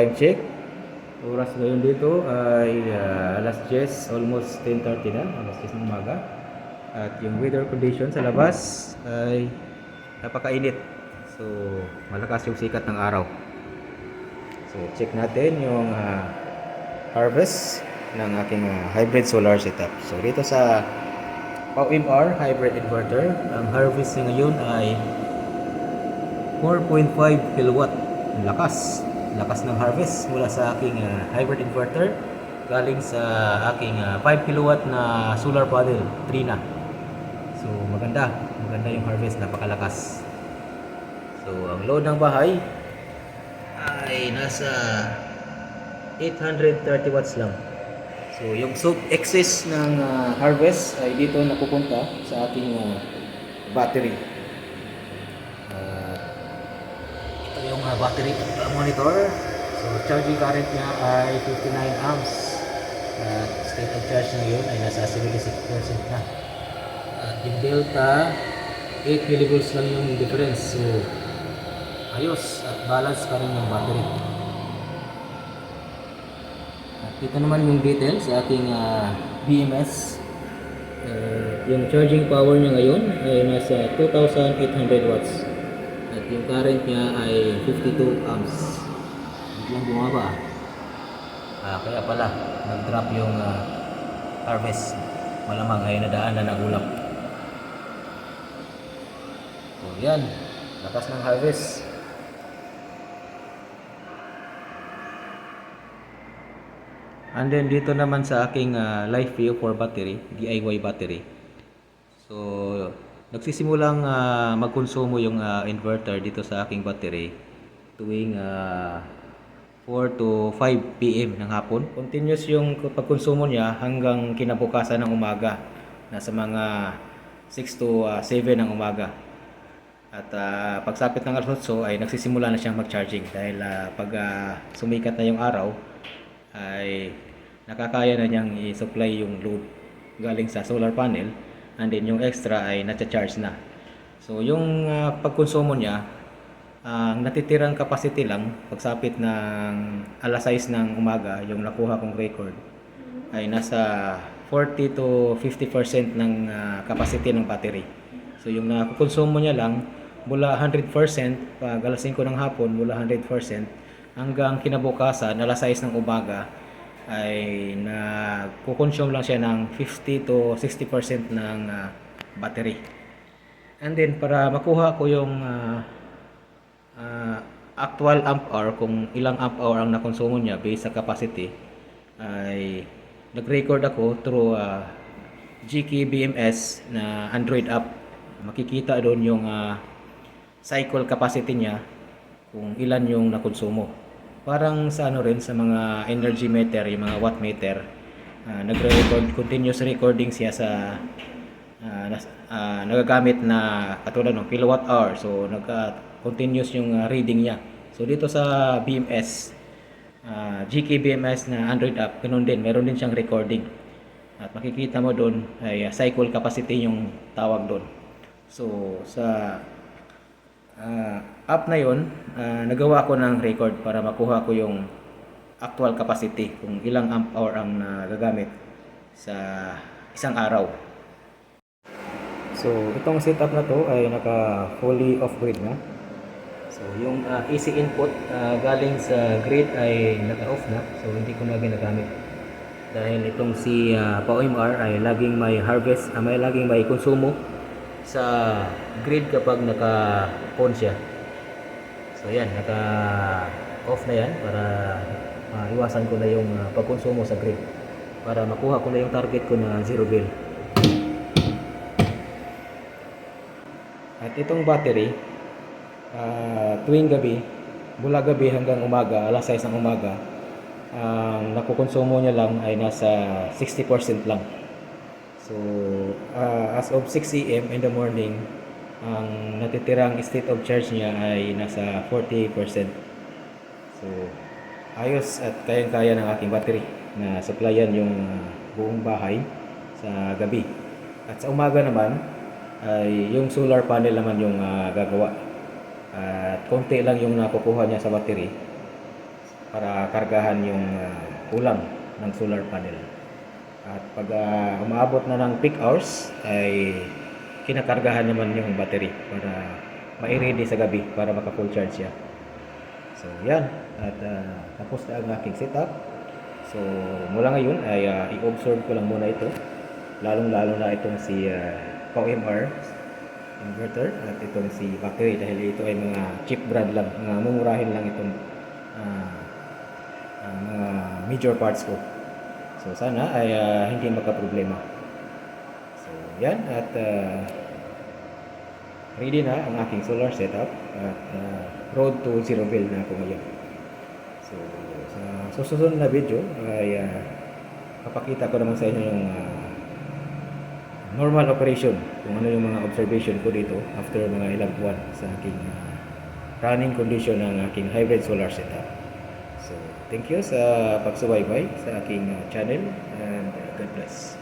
time check. Oras ngayon dito ay alas 10, almost 10:30 na, alas 10 ng umaga. At yung weather condition sa labas ay napakainit. So, malakas yung sikat ng araw. So, check natin yung harvest ng aking hybrid solar setup. So, dito sa POWMR hybrid inverter, ang harvest niya ngayon ay 4.5 kilowatt. Lakas ng harvest mula sa aking hybrid inverter galing sa aking 5 kilowatt na solar panel, Trina. So maganda yung harvest, napakalakas. So ang load ng bahay ay nasa 830 watts lang. So yung excess ng harvest ay dito napupunta sa aking battery. Yung battery monitor. So charging current niya ay 59 amps. State of charge ngayon ay nasa 76% na. At yung delta 8 millivolts lang yung difference. So ayos at balance pa rin yung battery. At ito naman yung detail sa aking BMS. Yung charging power niya ngayon ay nasa 2,800 watts. At yung current niya ay 52 amps. Biglang bumaba. Kaya pala nag-drop yung harvest. Malamang ay nadaan na nagulap. So yan, lakas ng harvest. And then dito naman sa aking life view for battery, DIY battery. So nagsisimulang magkonsumo yung inverter dito sa aking battery tuwing 4 to 5 PM ng hapon. Continuous yung pagkonsumo niya hanggang kinabukasan ng umaga, nasa mga 6 to 7 ng umaga. At pagsapit ng alas 8 ay nagsisimula na siyang mag-charging dahil pag sumikat na yung araw ay nakakaya na niyang i-supply yung load galing sa solar panel. And then yung extra ay na-charge na. So yung pagkonsumo niya, ang natitirang capacity lang pagsapit ng alas 6 ng umaga, yung nakuha kong record ay nasa 40 to 50% ng capacity ng battery. So yung nakukonsumo niya lang mula 100% pag alas 5 ng hapon, mula 100% hanggang kinabukasan alas 6 ng umaga ay nagko-consume lang siya ng 50 to 60% ng battery. And then para makuha ko yung actual amp hour, kung ilang amp hour ang nakonsumo niya based sa capacity, ay nag-record ako through GK BMS na Android app. Makikita doon yung cycle capacity niya kung ilan yung nakonsumo. Parang sa rin sa mga energy meter, yung mga watt meter, nagre-record, continuous recording siya sa nagagamit na katulad ng kilowatt hour. So continuous yung reading niya. So dito sa BMS, GK BMS na Android app, ganun din, meron din siyang recording. At makikita mo doon ay cycle capacity yung tawag doon. So sa app na yun, nagawa ko ng record para makuha ko yung actual capacity, kung ilang amp hour ang nagagamit sa isang araw. So itong setup na to ay naka fully off grid na. So yung AC input galing sa grid ay naka-off na, so hindi ko na ginagamit dahil itong si POWMR ay laging may harvest, laging may konsumo sa grid kapag naka-on siya. So yan, naka-off na yan para iwasan ko na yung pagkonsumo sa grid, para makuha ko na yung target ko na zero bill. At itong battery, tuwing gabi, mula gabi hanggang umaga, alas 6 ng umaga, ang nakukonsumo niya lang ay nasa 60% lang. So, as of 6 AM in the morning, ang natitirang state of charge niya ay nasa 40%. So, ayos at kayang-kaya ng aking battery na supplyan yung buong bahay sa gabi. At sa umaga naman, ay yung solar panel naman yung gagawa. At konti lang yung nakukuha niya sa battery. para kargahan yung kulang ng solar panel. At pag umaabot na ng peak hours ay kinakargahan naman yung battery para ma-ready sa gabi para maka full charge siya. So yan, at tapos na ang aking setup. So mula ngayon ay i-observe ko lang muna ito, lalong-lalo na itong si POMR inverter at itong si battery dahil ito ay mga cheap brand lang, mga mumurahin lang itong mga major parts ko. So sana ay hindi magka-problema. So yan, at ready na ang aking solar setup at road to zero bill na ako ngayon. So sa susunod na video ay papakita ko naman sa inyo yung normal operation, kung ano yung mga observation ko dito after mga ilang buwan sa aking running condition ng aking hybrid solar setup. So thank you sa pagsubaybay sa aking channel, and God bless.